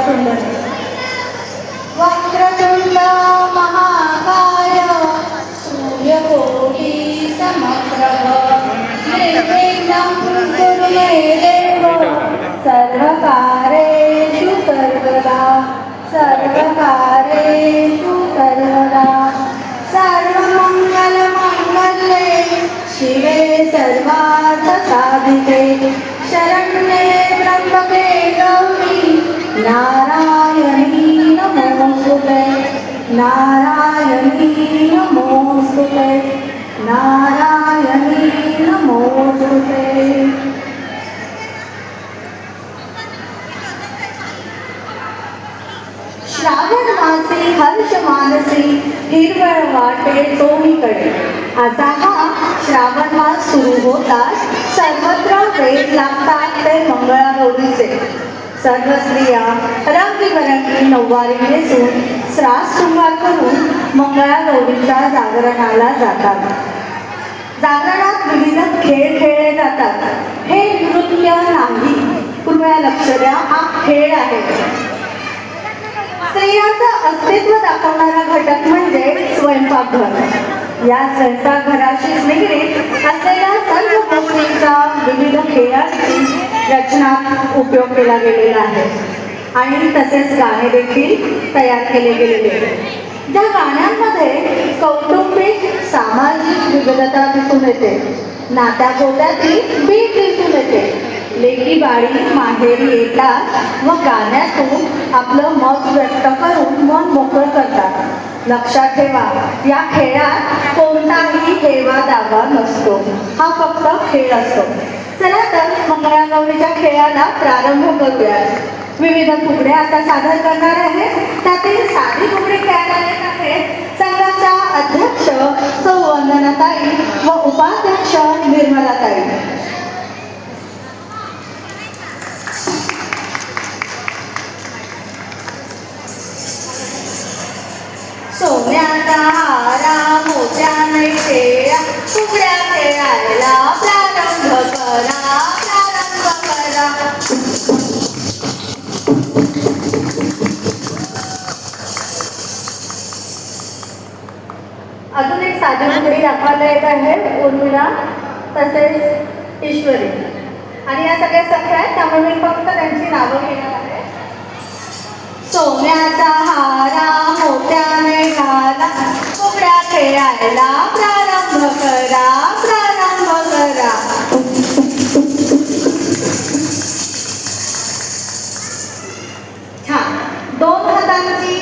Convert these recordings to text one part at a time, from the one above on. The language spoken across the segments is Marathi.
तुंडले. वक्रतुंड महाकाय सूर्यकोटि समप्रभ निर्विघ्नं कुरु मे देव सर्वकार्येषु सर्वदा सर्वकार्येषु सर्वदा. सर्वमङ्गलमाङ्गल्ये शिवे सर्वार्थसाधिके शरण्ये त्र्यम्बके गौरी नारायणी नमोस्तुते नारायणी नमोस्तुते नारायणी नमोस्तुते. श्रावण मासी हर्ष मानसी हिरवळ वाटे चोहीकडे असा हा श्रावण मास सुरू होतात सर्वत्र वेध लागतात ते मंगळागौरीचे. सर्व स्त्रिया रंगीबेरंगी नऊवारी नेसून श्रास शृंगार करून मंगळागौरीच्या जागरणाला जातात. जागरणात विविध खेळ खेळले जातात. हे नृत्य नाही, कृपया लक्ष द्या, हा खेळ आहे. स्त्रियांचं अस्तित्व दाखवणारा घटक म्हणजे स्वयंपाकघर. या स्वयंपाकघराशी निगडीत असलेल्या सर्व गोष्टींचा विविध खेळांची रचना उपयोग केला गेलेला आहे आणि तसेच गाणे देखील तयार केले गेलेले. ज्या गाण्यांमध्ये कौटुंबिक सामाजिक विविधता दिसून येते, नात्यागोत्यातील बीट दिसून येते. लेकी बाळी माहेरी येतात व गाण्यातून आपलं मत व्यक्त करून मन मोकळं करतात. लक्षात ठेवा, या खेळात कोणताही हेवा दावा नसतो, हा फक्त खेळ असतो. चला तर मंगळागौरीच्या खेळाला प्रारंभ करूया. विविध फुगड्या आता सादर करणार आहेत. त्यातील साधी फुगडी खेळणार आहेत संघाच्या अध्यक्ष सौ वंदनाताई व उपाध्यक्ष निर्मलाताई. सोन्याचा हारा मोत्याने खेळा फुगड्या खेळायला प्रारंभ करा प्रारंभ करा. अजून एक साधी फुगडी दाखवायला येत आहे उर्मिला तसेच ईश्वरी आणि या सगळ्या सख्या आहेत त्यामुळे मी फक्त त्यांची नावं घेणार आहे. सोन्याचा हारा मोत्याने घाला फुगड्या खेळायला प्रारंभ करा प्रारंभ करा. छान, दोन हातांची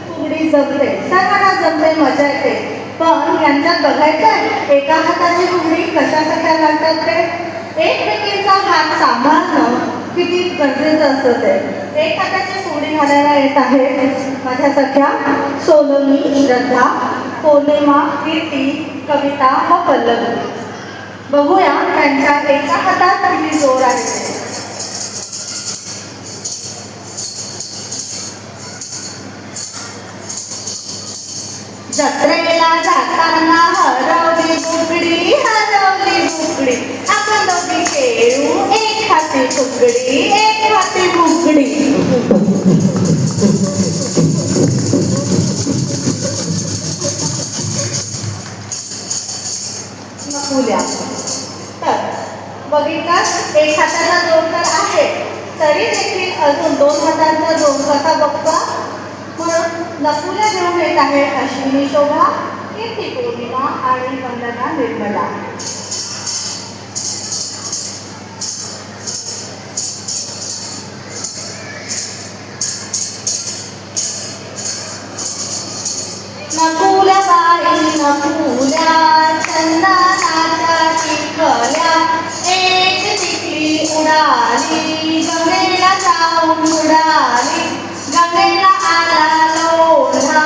फुगडी जमते, सर्वांना जमते, मजा येते. पण यांच्यात बघायचं एका हाताची फुगडी कशासाठी लागतात ते एकमेकींचा हात सांभाळणं किती गरजेचं असतं. ते एक हाताची फुगडी घालायला येत आहे माझ्या सख्या सोलोनी, श्रद्धा, पौर्णिमा, कीर्ती, कविता व पल्लवी. बघूया त्यांच्या एका हातात किती जोर आहे. जत्रेला जाताना हरवली बुगडी आपण दोघी खेळू एक हाती फुगडी एक हाती फुगडी. नकुल्या तर बघितलं, एक हाताचा जोर तर आहे तरी देखील अजून दोन हातांचा जोर कसा बघता. म्हणून नकुल्या घेऊन येत आहे अश्विनी शोभा, कीर्ती पौर्णिमा आणि वंदना निर्मला. नकुल्या बाई नकुल्या चंदनाच्या टिकल्या एक टिकली उडाली गंगेला जाऊन उडाली गंगेला आला लोढा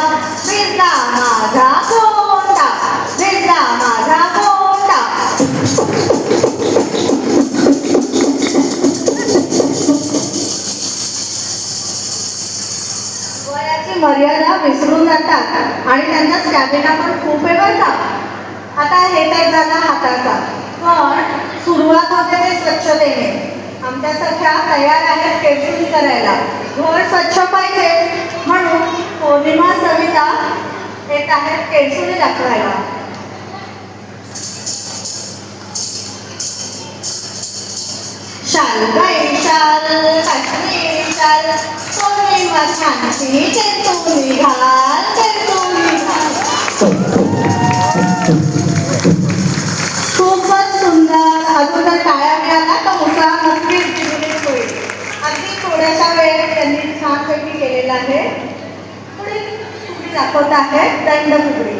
भिजला माझा गोंडा भिजला माझा गोंडा. वयाची मर्यादा विसरून जातात आणि त्यांचा स्टॅमिना पण खूप आहे बरं का. आता हे तर झाला हाताचा, पण सुरुवात होते ते स्वच्छतेने. आमच्या सख्या तयार आहेत केळसुणी करायला. घर स्वच्छ पाहिजे म्हणून पौर्णिमा सविता येत आहेत केळसुणी दाखवायला. शाल बाई शाल काश्मीर शाल पौर्णिमा छानशी केळसुणी घाल केळसुणी घाल. खूपच सुंदर. अजून जर टाळ्या मिळाला तर मुसा नक्कीच जिंकली होईल. अगदी थोड्याशा वेळेत त्यांनी छानपैकी केलेलं आहे. पुढे फुगडी दाखवत आहेत दंड फुगडी.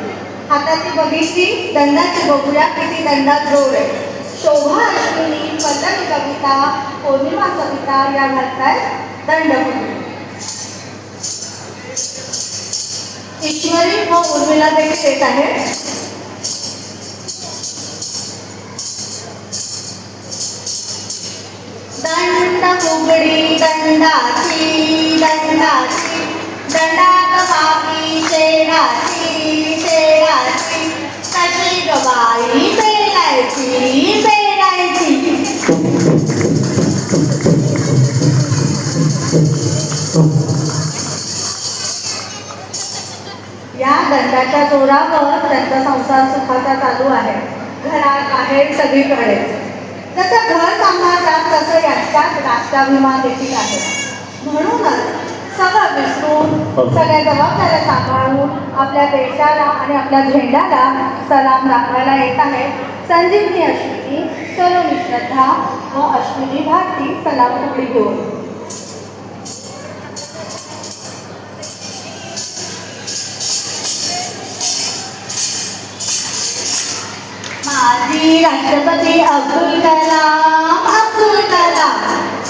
हाताची बघितली दंडाची बघूया किती दंडात जोड आहे. शोभा अश्विनी पल्लवी कविता पौर्णिमा सविता या घालतायत दंड फुगडी. ईश्वरी व उर्मिला देखील येत आहे. दंड फुगडी दंडाची दंडाची दंडात बाकी शेणाची शेणाची कशी गबाई पेरायची पेरायची. या दंडाच्या जोरावर त्यांचा संसार सुखाचा चालू आहे. घरात बाहेर सगळीकडेच. जसं घर सांभाळतात तसं यांच्यात राष्ट्राभिमान देखील आहे. म्हणूनच सगळं विसरून सगळ्या जबाबदाऱ्या सांभाळून आपल्या देशाला आणि आपल्या झेंड्याला सलाम दाखवायला येत आहे संजीवनी अश्विनी सलोनी श्रद्धा व अश्विनी भारती सलाम फुगडी घेऊन. माजी राष्ट्रपती अब्दुल कलाम अब्दुल कलाम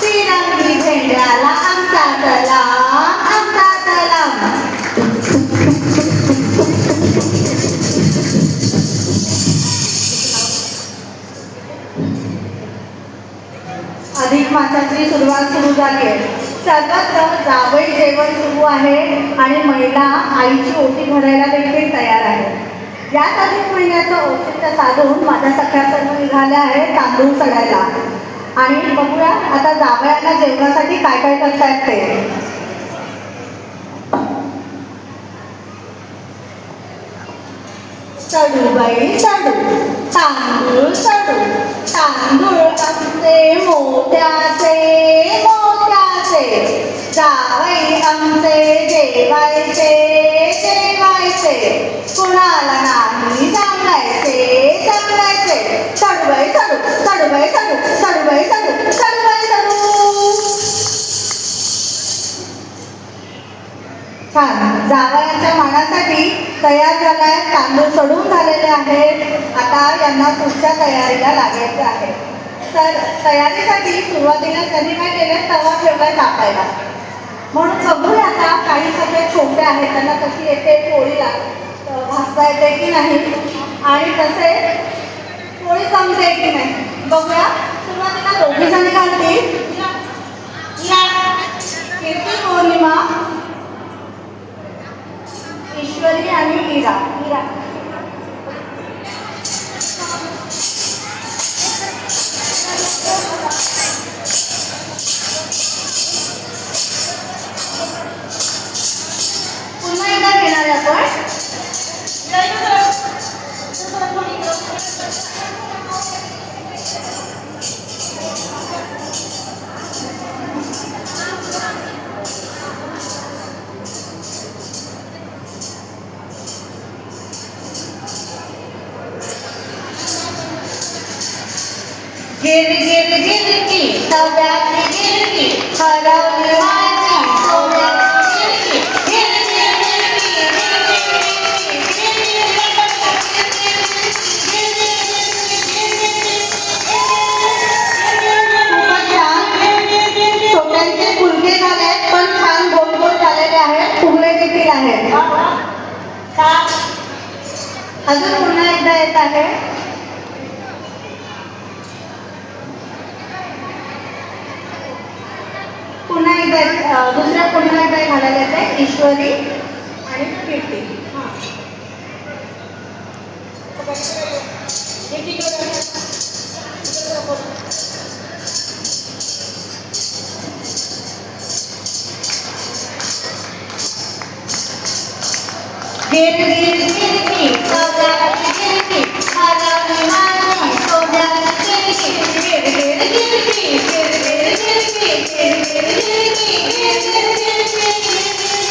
तिरंगी झेंड्याला आमचा सलाम आमचा सलाम. अधिक मासाची सुरुवात सुरू झाली आहे. सर्वत्र जावई जेवण सुरू आहे आणि महिला आईची ओटी भरायला देखील तयार आहे. याच अधिक महिन्याचं औचित्य साधून माझ्या सख्या सर्व निघाल्या आहेत तांदूळ चढायला. आणि बघूया आता जावयांना जेवणासाठी काय काय करतायत ते. चढू बाई चढू तांदूळ चढू तांदूळ आमचे मोत्याचे मोत्याचे जावई आमचे जेवायचे जेवायचे कुणाला नाही सांगायचे सांगायचे. चढू बाई चढू चढू बाई चढू चढू बाई चढू चढू बाई चढू. छान. जावयांच्या मानासाठी तयार झालाय. तांदूळ चढून झालेले आहेत. आता यांना पुढच्या तयारीला लागायचं आहे. तर तयारीसाठी सुरुवातीला त्यांनी काय केलं तवा ठेवलाय तापायला. म्हणून बघूया आता काही सगळे छोटे आहेत त्यांना कशी येते पोळीला भाजता येते की नाही आणि तसे पोळी जमते की नाही बघूया. सुरुवातीला दोघी जणी घालतील. कीर्ती पौर्णिमा ईश्वरी आणि इरा. इरा पुन्हा एकदा घेणार आपण. गिर गिर गिरकी तव्यात गिरकी हरवली माझी सोन्यात गिरकी. गिर गिर गिरकी छोट्यांचे फुलके झाले आहेत पण छान गोल गोल झालेले आहेत. फुगले देखील आहेत. अजून पुन्हा एकदा येत आहे. पुन्हा एकदा दुसऱ्या पुन्हा एकदा घालायला येते ईश्वरी आणि कीर्ती. गिर गिर गिरगी सोन्याची गिरगी माझी माझी सोन्याची गिरगी गिर गिर गिरगी गिर गिर गिरगी गिर गिर गिरगी गिर गिर गिरगी.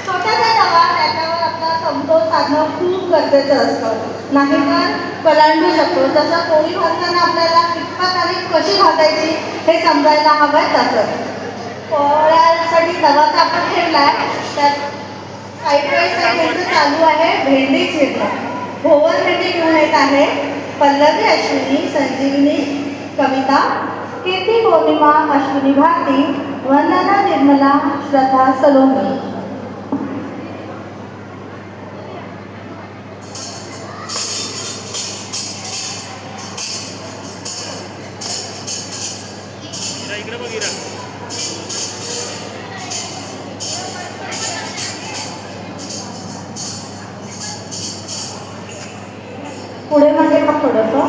छोटासा तवा त्याच्यावर आपला समतोल साधणं खूप गरजेचं असतं, नाहीतर कलांडू शकतो. जसं पोळी भाजताना आपल्याला कितपत आणि कशी भाजायची हे समजायला हवं. तसंच पोळ्यासाठी तवा तापत ठेवलाय, त्यात साईड बाय साईड चालू आहे भेंडी चिरणं. भोवर भेंडी घेऊन येत आहे पल्लवी अश्विनी, संजीवनी कविता, कीर्ती पौर्णिमा, अश्विनी भारती, वंदना निर्मला, श्रद्धा सलोनी. पुढे म्हणजे का थोडंसं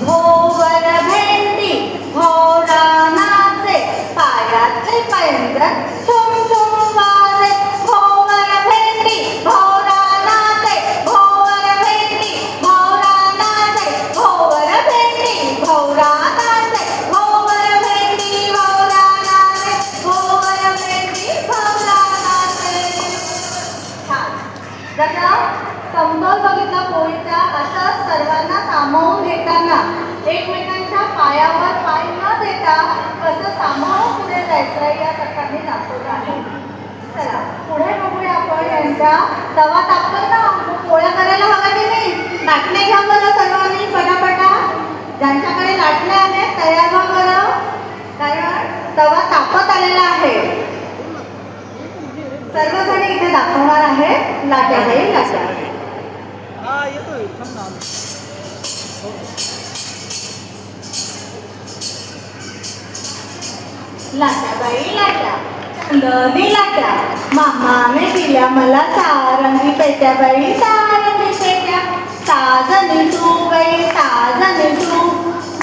भोवर भेंडी भोरा नाचे पायातले पैंजण छुम छुम वाजे. भोवर भेंडी भोरा नाचे भोवर भेंडी भोरा नाचे भोवर भेंडी भोरा नाचे भोवर भेंडी भोरा नाचे भोवर भेंडी भोरा नाचे. जसं समतोल बघितला पोळीचा, असं सर्वांना सामावून घेताना एकमेकांच्या पायावर पाय न देता कसं सामावून पुढे जायचं या प्रकारे दाखवलं आहे. चला पुढे बघूया आपण यांच्या तवा तापतो ना, पोळ्या करायला हवा की नाही. लाटणे घ्या बरं सर्वांनी पटापटा. ज्यांच्याकडे लाटणे आहेत तयार व्हा बरं, कारण तवा तापत आलेला आहे. सर्वजण इथे दाखवणार आहे लाट्याबाई लाट्या. लाट्याबाई लाट्या चंदनी लाट्या मामाने दिल्या मला सारंगी पेट्या बाई सारंगी पेट्या. साजनी तू बाई साजनी तू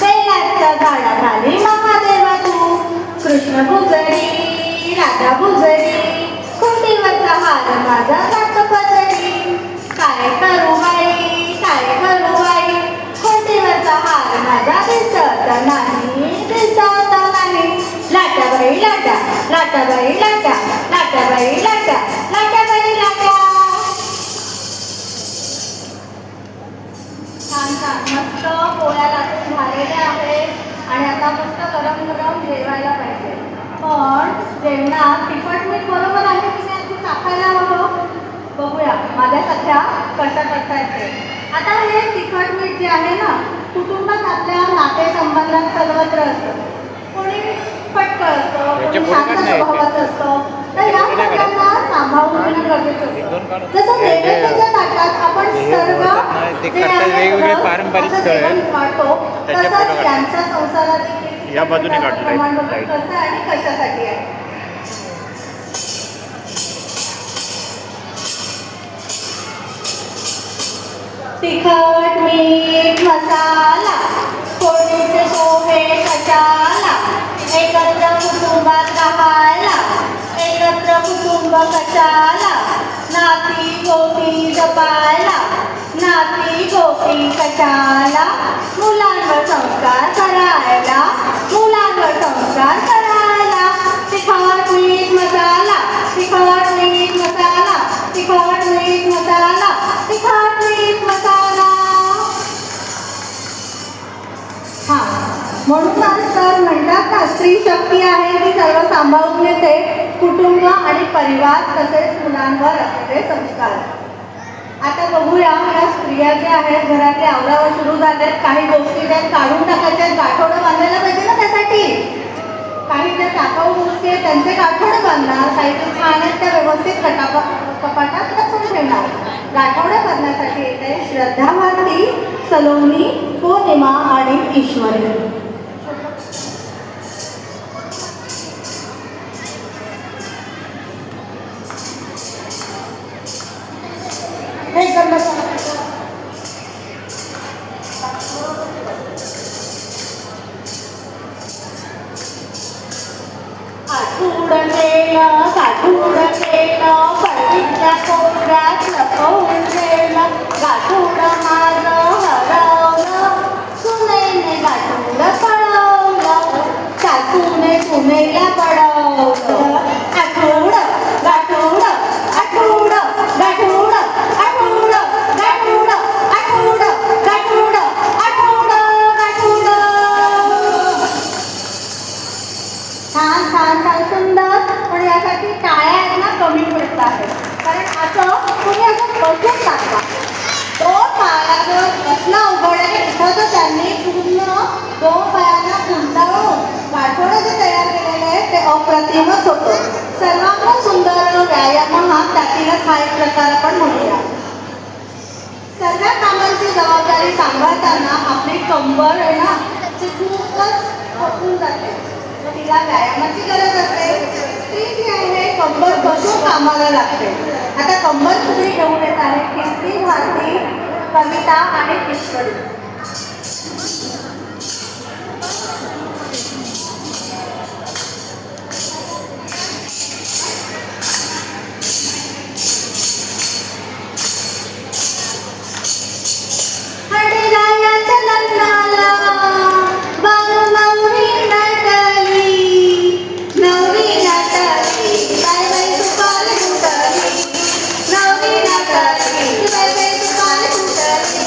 बेलाच्या झाडाखाली महादेवा तू. कृष्ण भुजरी राधा भुजरी कुंडीवरचा हार माझा जात पदरी. काय करू बाई काय करू बाई कुंडीवरचा हार माझा दिसत नाही दिसत नाही. लाट्याबाई लाट्या लाट्याबाई लाट्या लाट्याबाई लाट्या लाट्याबाई लाट्या. छान छान मस्त पोळ्या लाटून झालेल्या आहेत आणि आता मस्त गरम गरम जेवायला पाहिजे. पण जेवणात तिखट मीठ बरोबर आहे की नाही ते चाखायला हवं. बघूया माझ्यासारख्या कशा करता येते. आता हे तिखट मीठ जे आहे ना, कुटुंबात आपल्या नातेसंबंधात सर्वत्र असतं. कोणी पटकं असतं, कोणी शांत स्वभावाचं असतं. तर या सगळ्यांना सांभाळून घेणं गरजेचं असतं. जसं नैवेद्याच्या ताटात आपण सर्व वेगवेगळे पारंपरिक वाटतो, तसंच त्यांच्या संसारात या बाजूने कसं आणि कशासाठी आहे. तिखट मीठ मसाला फोडणीचे पोहे कशाला. एकत्र कुटुंबात राहायला एकत्र कुटुंब कशाला. नाती गोती जपायला नाती गोती कशाला. मुलांवर संस्कार करायला मुलांवर संस्कार करायला. तिखट मीठ मसाला तिखट मीठ मसाला तिखट मीठ मसाला तिखट मीठ मसाला. हा म्हणूनच तर म्हणतात ना, स्त्री शक्ती आहे ती सर्व सांभाळून घेते. कुटुंब आणि परिवार तसेच मुलांवर असलेले संस्कार. आता बघूया या स्त्रिया ज्या आहेत घरातले आवरावर सुरू झालेत. काही गोष्टी त्यात काढून टाकायच्या, गाठोडं बांधायला पाहिजे ना त्यासाठी. काही ज्या टाकाऊ गोष्टी आहेत त्यांचे गाठोडे बांधणार, काही जे छान आहेत त्या व्यवस्थित कपाटात रचून ठेवणार. गाठोडे बांधण्यासाठी येत आहे श्रद्धा भारती, सलोनी, पौर्णिमा आणि ईश्वरी. हे करण्याचं आठवडं गेलं काढून व्यायाम त्यातीलच हा एक प्रकार आपण म्हणूया. सगळ्या कामांची जबाबदारी सांभाळताना आपली कंबर आहे ना ती खूपच थकून जाते. तिला व्यायामाची गरज असते. ती जी आहे कंबर बसून कामाला लागते. आता कंबर तुम्ही घेऊन येत आहे कीर्ती, भारती, कविता आणि ईश्वरी. हरिरायाच्या लग्नाला नवरी नटली, नवरी नटली, बाय बाय तुपाल फुटली, नवरी नटली, बाय बाय तुपाल फुटली,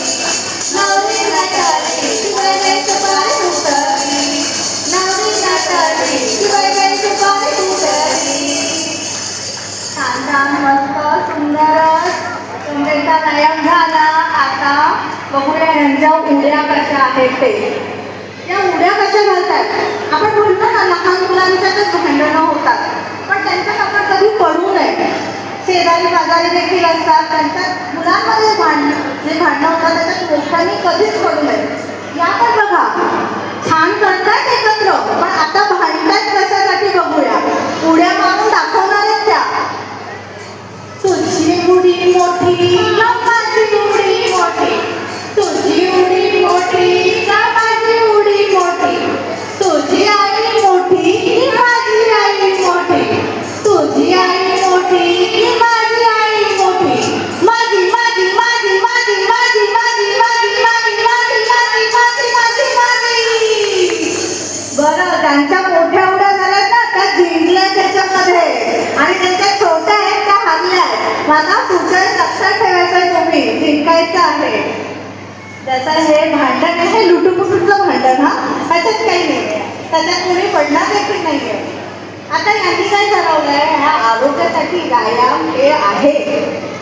नवरी नटली, बाय बाय तुपाल फुटली, नवरी नटली, बाय बाय तुपाल फुटली. छान छान मस्त सुंदर तुमचा व्यायाम झाला. आता बघूया यांच्या उड्या कशा आहेत ते. या उड्या कशा घालतात आपण म्हणतो ना, लहान मुलांच्यातच भांडणं होतात पण त्यांच्यात आपण कधी पडू नये. शेजारी पाजारी देखील असतात, त्यांच्या मुलांमध्ये जे भांडणं होतात त्याच्यात मोठ्यांनी कधीच पडू नये. या पण बघा छान करतायत एकत्र, पण आता भांडतायत कशासाठी बघूया. उड्या मारून दाखवणार आहेत त्या. तुझी उडी मोठी का माझी उडी मोठी, तुझी उडी मोठी का माझी उडी मोठी, तुझी आई मोठी की माझी आई मोठी, तुझी आई मोठी की माझी आई मोठी, माझी माझी माझी माझी माझी माझी माझी माझी माझी माझी माझी माझी माझी. बरं, त्यांच्या मोठ्या उड्या झाल्यात ना त्या जिंकल्या त्याच्यामध्ये, आणि त्यांच्या छोट्या आहेत त्या हारल्या. मला पुढच्या लक्षात ठेवायचं आहे, तुम्ही जिंकायचं आहे. जसं हे भांडण आहे हे लुटूपुटूचं भांडण, त्याच्यात काही नाही आहे, त्याच्यात कोणी पडणार देखील नाही आहे. आता यांनी काय ठरवलं आहे, ह्या आरोग्यासाठी व्यायाम हे आहे,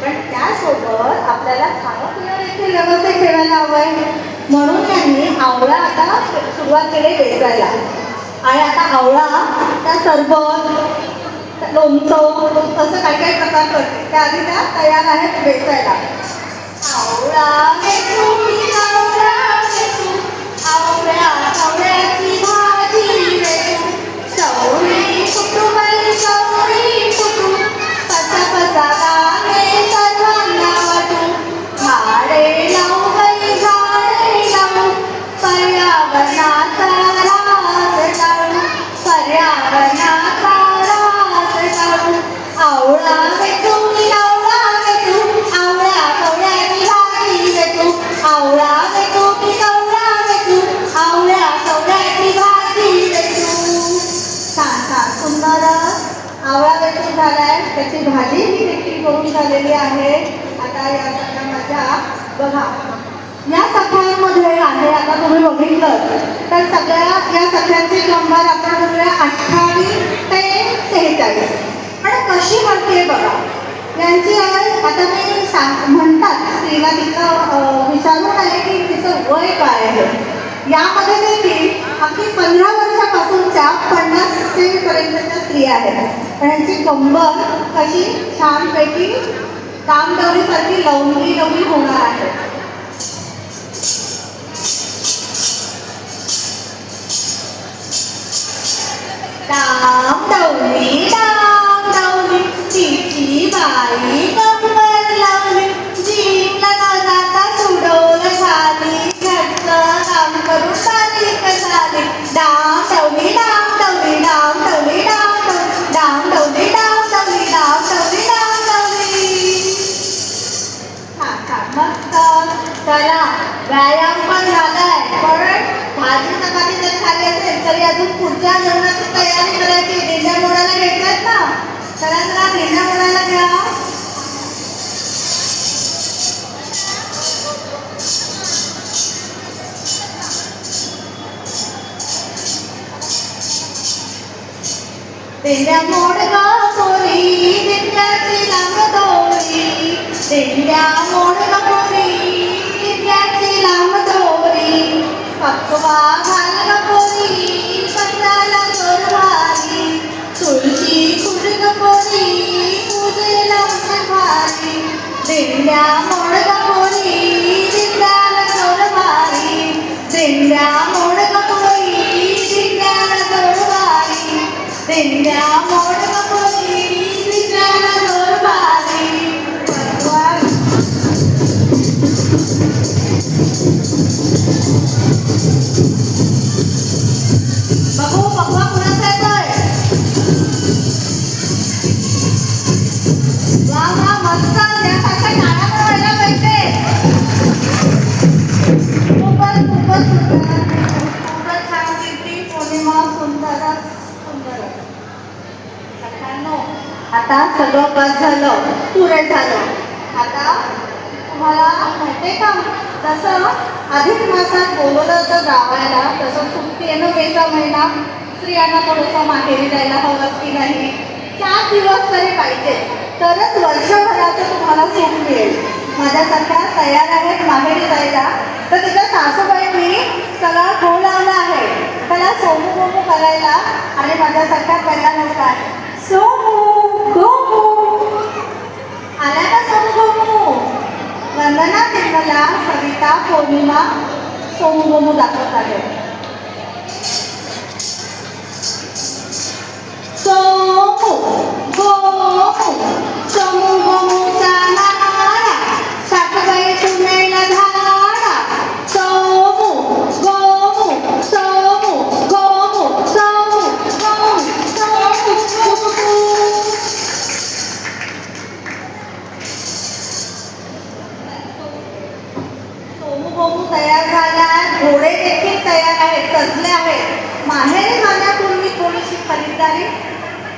पण त्यासोबत आपल्याला खाणं पिणं देखील व्यवस्थित ठेवायला हवं आहे. म्हणून यांनी आवळा आता सुरुवात केली वेचायला. आणि आता आवळा त्या सरबत, लोणचं असं काही काही प्रकार करते. त्या आधी त्या तयार आहेत वेचायला. आवळा वेचू मी आवळा वेचू, आवळ्या आवळ्याची भाजी वेचू, चवळी फुटू बाई चवळी फुटू, पसा पसा दाणे सर्वांना वाटू, झाडे लावू बाई झाडे लावू, पर्यावरणाचा ऱ्हास टाळू, पर्यावरणाचा ऱ्हास टाळू. आवळा वेचू मी आवळा वेचू, आवळ्या कवळ्याची भाजी वेचू, आवळा वेचू मी कवळा वेचू, आवळ्या कवळ्याची भाजी वेचू. छान छान सुंदर आवळा वेचून झालाय, त्याची भाजी ही देखील करून झालेली आहे. आता या सगळ्या मजा बघा. या सख्यांमध्ये आहे, आता तुम्ही बघितलं तर सगळ्या या सख्यांची नंबर आपण बघूया 28 ते 46. आणि कशी म्हणते बघा. यांची आई आता मी म्हणतात स्त्रीला तिचं विचारून आहे की तिचं वय काय आहे. यामध्ये देखील अगदी 15 वर्षापासूनच्या 50 पर्यंतच्या स्त्रिया आहेत. त्यांची कंबर कशी छानपैकी कामदौरीसारखी लवली लवली होणार आहे. डाम डावली तिची बाई कंबर लावली, जिमला न जाता सुडवलं खाली, घरचं काम करून बारीक झाली. डाम डावली डाम डावली डाम डावली डाम डाम डावली डाम डावली डाम डावली डाम डावली. छान छान मस्त. चला व्यायाम पण झालाय, पण भाजी चपाती जर खाली असेल तरी अजून पुढच्या जेवणाची तयारी करायची. दिंड्या मोडायला घ्यायच्यात ना, चला चला दिंड्या मोडायला घ्या. दिंड्या मोड ग पोरी, दिंड्याची लांब दोरी, दिंड्या मोड ग पोरी, दिंड्याची लांब दोरी, पक्वा घाल ग पोरी, पंडाला जोर भारी, तुळशी खुड ग पोरी, पूज दिंड्या मोडका पोरी दिंड्याला जोडवारी दिंड्या मोडका पोरी दिंड्याला जोडवारी दिंड्या मोडका पोरी दिंड्याला जोडवारी बघू बघवा कुणाचा येतोय वा वा मस्त त्यासारखा गाणं बनवायला पाहिजे खूपच खूपच सुंदर खूपच छान कीर्ती पौर्णिमा सुंदरच सुंदरच सगळ्यांनो आता सगळं बस झालं पुरे झालं आता तुम्हाला माहिती का जसं अधिक मासात बोलवलं होतं गावाला तसं सुट्टी आहे ना मेचा महिना स्त्रियांना थोडंसं माहेरी जायला हवंच की नाही 4 दिवस तरी पाहिजे तरच वर्षभराचं तुम्हाला सुख मिळेल माझ्यासारख्या तयार आहेत माहेरी जायला तर तिच्या सासूबाईंनी सगळा घोळ लावला आहे त्याला सोमू गोमू करायला आणि माझ्यासारख्या पहिला नव्हता आहे सोमू गोमू आल्या का सोमू गोमू वंदना निर्मला सविता पौर्णिमा सोमू गोमू दाखवत आहे सोमू गोमू सोमू गोमूचा नारा सासूबाई सुनेला धाडा सोमू गोमू सोमू गोमू सोमू गोमू सोमू सोमू गोमू तयार झाल्या घोडे देखील तयार आहेत सजले आहेत माहेरी जाण्यापूर्वी थोडीशी खरीदारी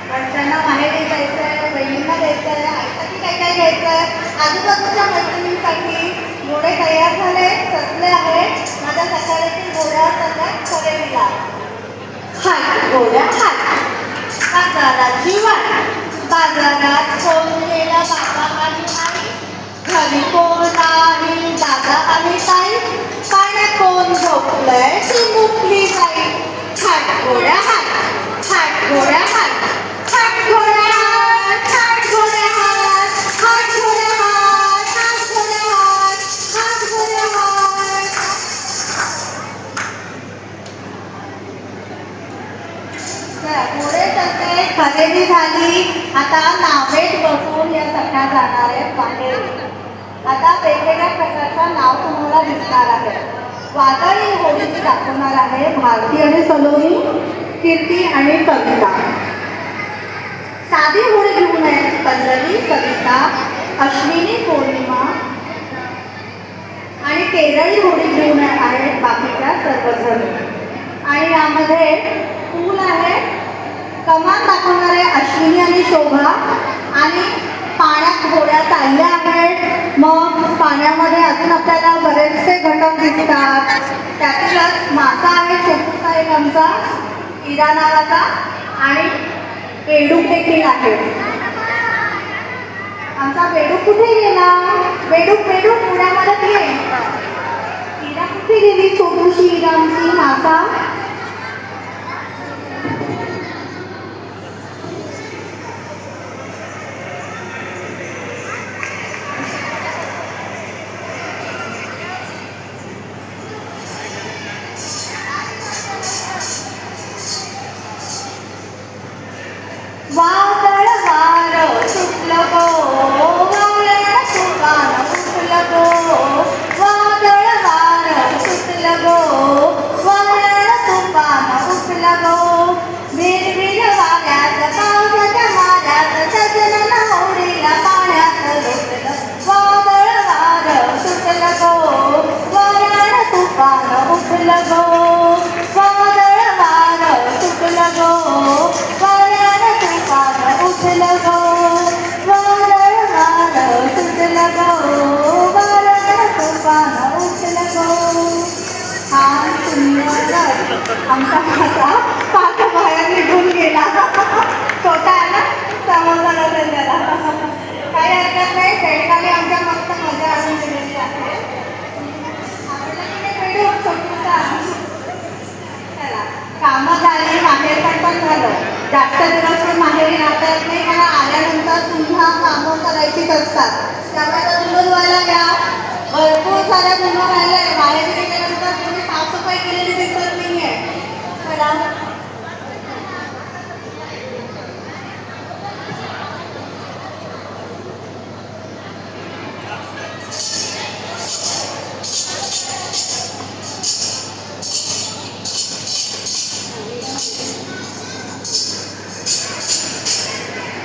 घरच्यांना माहेरी जायचं आहे बहिणींना द्यायचं आहे आईसाठी काय काय घ्यायचं आहे आजूबाजूच्या मैत्रिणींसाठी घोडे तयार झाले सजले आहेत माझ्या सकाळी घोड्यावर सगळ्यात खरेदीला हाय घोड्या हाय बाजाराची वाट बाजारात कोण गेला बाबा आणि आई घरी कोण नाही दादा आणि ताई पाण्यात कोण झोपलंय ती मुकली जाई हात घोड्या हात हात घोड्या हात हात घोड्या हात हात घोड्या हात हात घोड्या हात हात घोड्या हात हात घोड्या हात चला घोडे सगळे खरेदी झाली आता नावेत बसून या सगळ्या जाणार आहेत बाहेर आता वेगवेगळ्या प्रकारचा नाव तुम्हाला दिसणार आहे वादळी होळीची दाखवणार आहे भारती आणि सलोनी कीर्ती आणि कविता साधी होळी घेऊन आहेत पल्लवी सविता अश्विनी पौर्णिमा आणि केरळी होळी घेऊन आहेत बाकीच्या सर्वजण आणि यामध्ये फूल आहे कमान दाखवणार आहे अश्विनी आणि शोभा आणि पाण्यात होड्या चालल्या आहेत मग पाण्यामध्ये अजून आपल्याला बरेचसे घटक दिसतात त्यातूनच मासा आहे छोटूसा एक आमचा इरा नावाचा आणि बेडूक देखील आहे आमचा बेडूक कुठे गेला बेडूक बेडूक उड्यामध्ये घे इरा कुठे गेली छोटूशी इरा आमची मासा वादळ वार सुटलं गो वादळ तुफान उठलं गो वादळ वार सुटलं गो वादळ तुफान उठलं गो विरविर वाऱ्यात पावसाच्या माऱ्यात सजन होडीला पाण्यात लोटलं वादळ वार सुटलं गो वादळ तुफान उठलं गो वादळ वार सुटलं गो उठलं गो वादळ वार सुटलं गो वादळ तुफान उठलं गो हा सुंदर आमचा मासा पाठ बाहेर निघून गेला छोटा आहे ना समजला नसेल त्याला काही हरकत नाही पेडकाने आमच्या मस्त मजा आणून दिलेली आहे आवडलं की नाही पेडू छोटूसा चला कामं झाली माहेर पण झालं जास्त दिवस पण माहेरी राहता येत नाही, कारण आल्यानंतर पुन्हा कामं करायचीच असतात. त्यामुळे आता धुणं धुवायला घ्या. भरपूर साऱ्या धुणं राहिलंय. माहेरी गेल्यानंतर तुम्ही साफसफाई केलेली दिसत नाहीये. चला.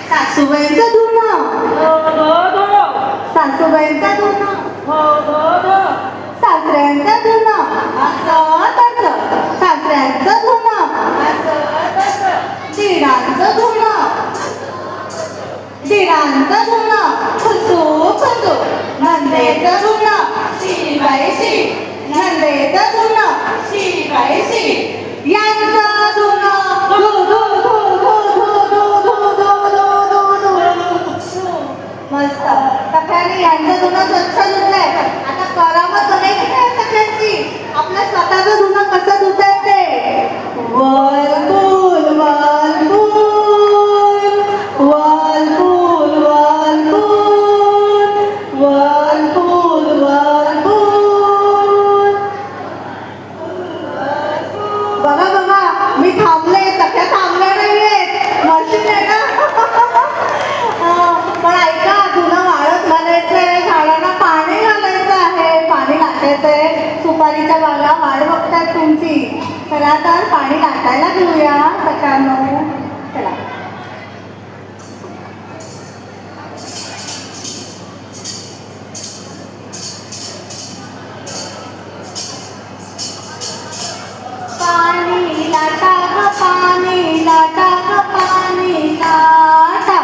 सासूबाईंचं धुणं, सासूबाईंचं धुणं, सासऱ्यांचं धुणं, असं तसं, सासऱ्यांचं धुणं, असं तसं, दिरांचं धुणं, दिरांचं धुणं, खुसू खुसू, नंदेचं धुणं, शी बाई शी, नंदेचं धुणं, शी बाई शी, यांचं धुणं, धू धू धू धू धू धू धू धू धू धू धू. मस्त. सगळ्यांनी यांचं धुणं स्वच्छ धुतलंय. आता करामत बघायची काय सगळ्यांची. आपलं स्वतःचं धुणं कसं धुता येते. Whirlpool Whirlpool Whirlpool Whirlpool Whirlpool Whirlpool. बघा बघा, मी थांबले, सगळ्या थांबल्या नाहीयेत. मशीन आहे ना. पण ऐका, धुणं वाळत घालायचंय, झाडांना पाणी घालायचं आहे, पाणी टाकायचंय. सुपारीच्या बागा वाढ बघतात तुमची. चला तर पाणी टाकायला घेऊया सकाळनं. चला. पाणी लाटा ग पाणी लाटा ग पाणी लाटा,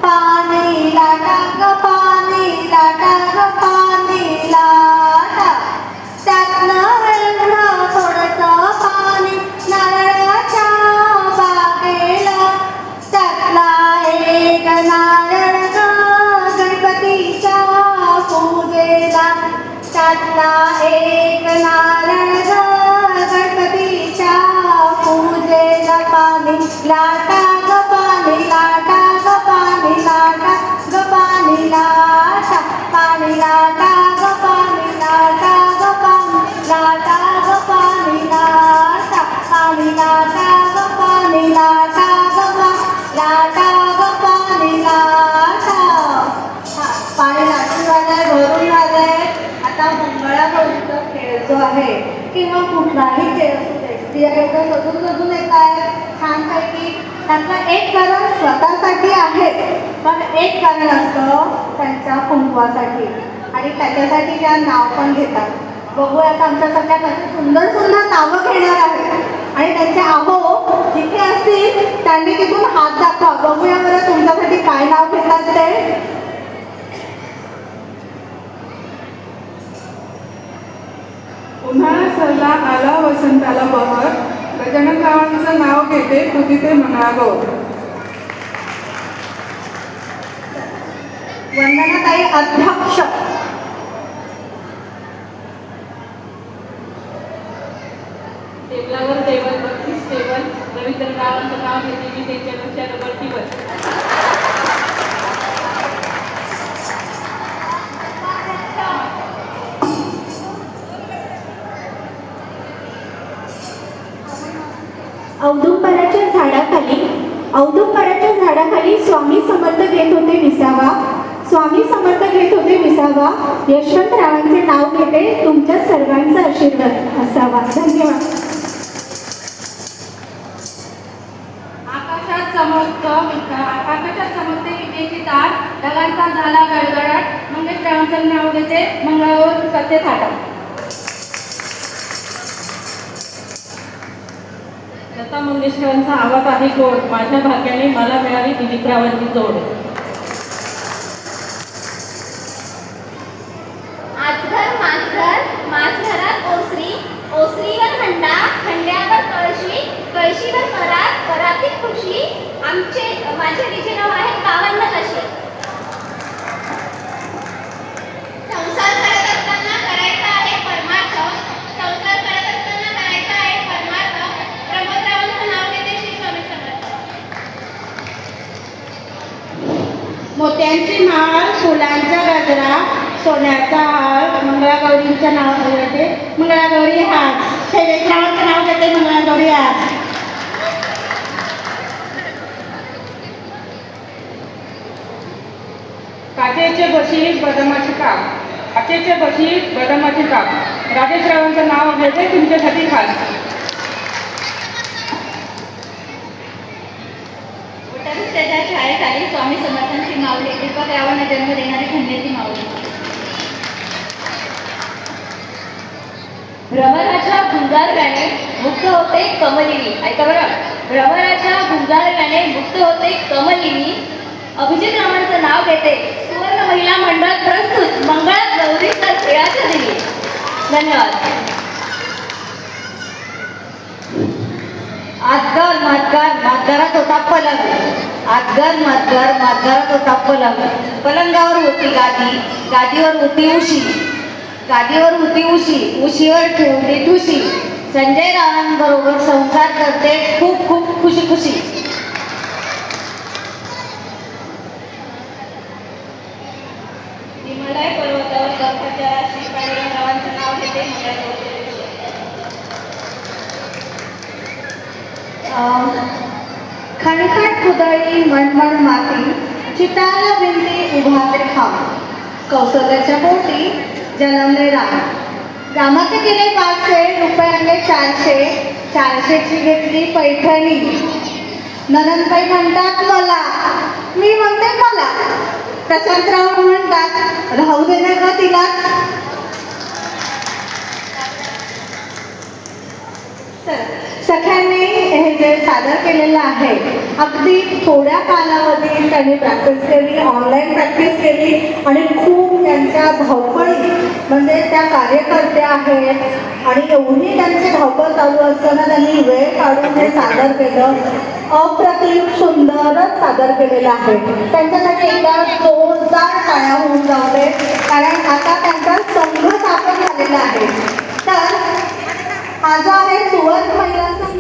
पाणी लाटा ग पाणी लाटा ग पाणी लाटा. त्यातनं एवढं थोडंसं पाणी नारळाच्या बागेला. त्यातला एक नारळ ग गणपतीच्या पूजेला. त्यातला एक नारळ ग गणपतीच्या पूजेला. पाणी लाटा ग पाणी लाटा ग पाणी लाटा ग पाणी लाटा. पाणी लाटा ग पाणी लाटा ग पाणी लाटा ग पाणी लाटा. पाणी लाटा ग पाणी लाटा ग पाणी लाटा ग पाणी लाटा. पाणी लाटून झालंय, भरून झालंय. आता मंगळागौरीचा खेळ जो आहे किंवा कुठलाही खेळ असू दे, स्त्रिया एवढं सजून सजून येत आहेत छानपैकी. त्यातलं एक कारण स्वतःसाठी आहे, पण एक कारण असतं त्यांच्या कुंकवासाठी, आणि त्याच्यासाठी त्या नाव पण घेतात. बघूया आता आमच्यासारख्या कसे सुंदर सुंदर नावं घेणार आहेत, आणि त्यांचे आहो जिथे असतील त्यांनी तिथून हात दाखवा. बघूया बरं तुमच्यासाठी काय नाव घेतात ते. उन्हाळा सरला आला वसंताला बहर, गजाननरावांचं नाव घेते तू तिथे म्हणावं. वंदनाताई अध्यक्ष. टेबलावर टेबल 32 टेबल, रवींद्ररावांचं नाव घेते मी त्यांच्यापेक्षा डबल टेबल. औदुंबराच्या झाडाखाली स्वामी समर्थ घेत होते विसावा. स्वामी समर्थ घेत होते विसावा. यशवंतरावांचे नाव घेते तुमच्या सर्वांचा आशीर्वाद असावा. धन्यवाद. आकाशात चमकते विजेची तार, ढगांचा झाला गडगडाट, मंगेशरावांचं नाव घेते मंगळावर सत्य थाटात. लता मंगेशकरांचा आवाज आहे गोड, माझ्या भाग्याने मला मिळाली दिलीपरावांची जोड. आजघर माझघरात ओसरी, ओसरीवर हंडा, हंड्यावर कळशी, कळशीवर परात, परातीत खुशी. माझे तिचे नाव आहे 52 कशी. संसार करत असताना करायचा आहे परमार्थ, संसार करत असताना करायचा आहे परमार्थ. प्रमोदरावांचं नाव घेते श्री स्वामी समर्थ. सोन्याचा हार मंगळागौरींचं नाव घेते मंगळागौरी हार शैलेशरावांचं नाव घेते मंगळागौरी हार. काचेचे बशीत बदामाचे काप, काचेचे बशीत बदामाचे काप, राजेशरावांचं नाव घेते तुमच्यासाठी खास. वटवृक्षाच्या छायेखाली स्वामी समर्थांची माऊली, दीपक रावांना जन्म देणारी खंडेची माऊली. भ्रमराच्या गुंजारव्याने मुक्त होते कमलिनी. ऐका बरं, भ्रमराच्या गुंजारव्याने मुक्त होते कमलिनी. अभिजित रावांचं नाव घेते सुवर्ण महिला मंडळ प्रस्तुत मंगळागौरीच्या खेळाच्या दिली. धन्यवाद. आजगर मातगर मातगरात होता पलंग, आजगर मातगर मातगरात होता पलंग. पलंगावर होती गादी, गादीवर होती उशी, गादीवर होती उशी, उशीवर ठेवली ठुशी. संजय रावांबरोबर संसार करते खूप खूप खुशी खुशी. हिमालय पर्वतावर बर्फाच्या राशी पांडुरंगरावांचं नाव घेते मंगळागौरी. खणखण कुदळी मणमण माती, चिताला बिंदी उभा ते खांब. कौशल्याच्या पोटी जन्मले राम, रामाचे केले 500, रुपयाने 400, 400ची घेतली पैठणी. ननंदबाई म्हणतात मला, मी म्हणते मला. प्रशांतराव म्हणतात राहू दे ना का तिला. सख्यांनी हे जे सादर केलेलं आहे अगदी थोड्या कालावधीत त्यांनी प्रॅक्टिस केली, ऑनलाईन प्रॅक्टिस केली आणि खूप त्यांच्या धावपळी म्हणजे त्या कार्यकर्त्या आहेत आणि एवढी त्यांची धावपळ चालू असताना त्यांनी वेळ काढून हे सादर केलं. अप्रतिम सुंदरच सादर केलेलं आहे. त्यांच्यासाठी एकदा जोरदार टाळ्या होऊन जाऊ दे, कारण आता त्यांचा संघ स्थापन झालेला आहे. तर हा जो आहे सुवर्ण महिला संघ,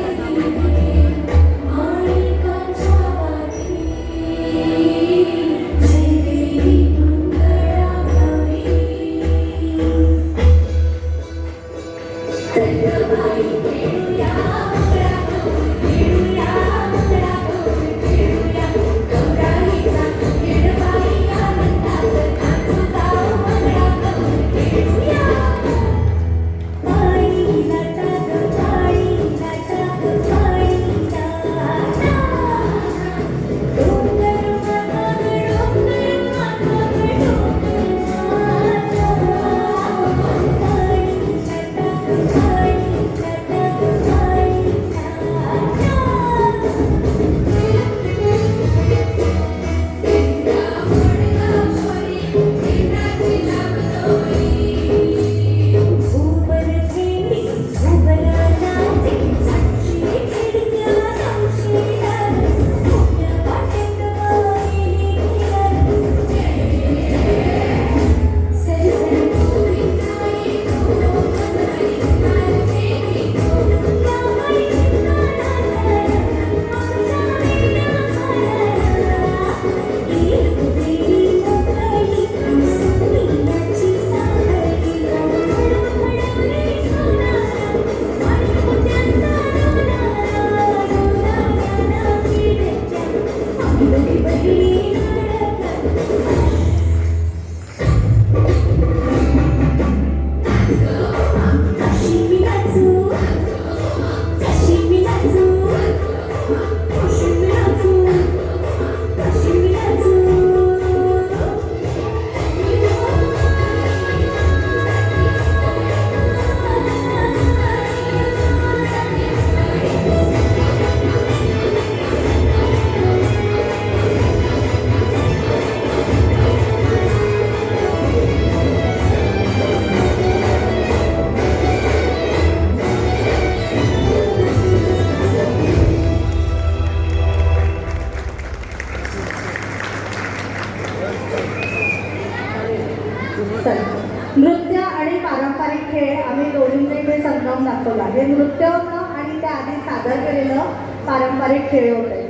नृत्य आणि पारंपरिक खेळ आम्ही दोन्हीचे इथे संगम दाखवला. हे नृत्य होतं आणि त्याआधी सादर केलेलं पारंपरिक खेळ होते.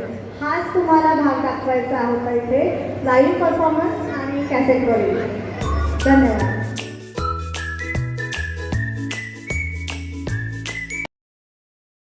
हाच तुम्हाला भाग दाखवायचा होता इथे लाईव्ह परफॉर्मन्स आणि कॅसेटवरील. धन्यवाद.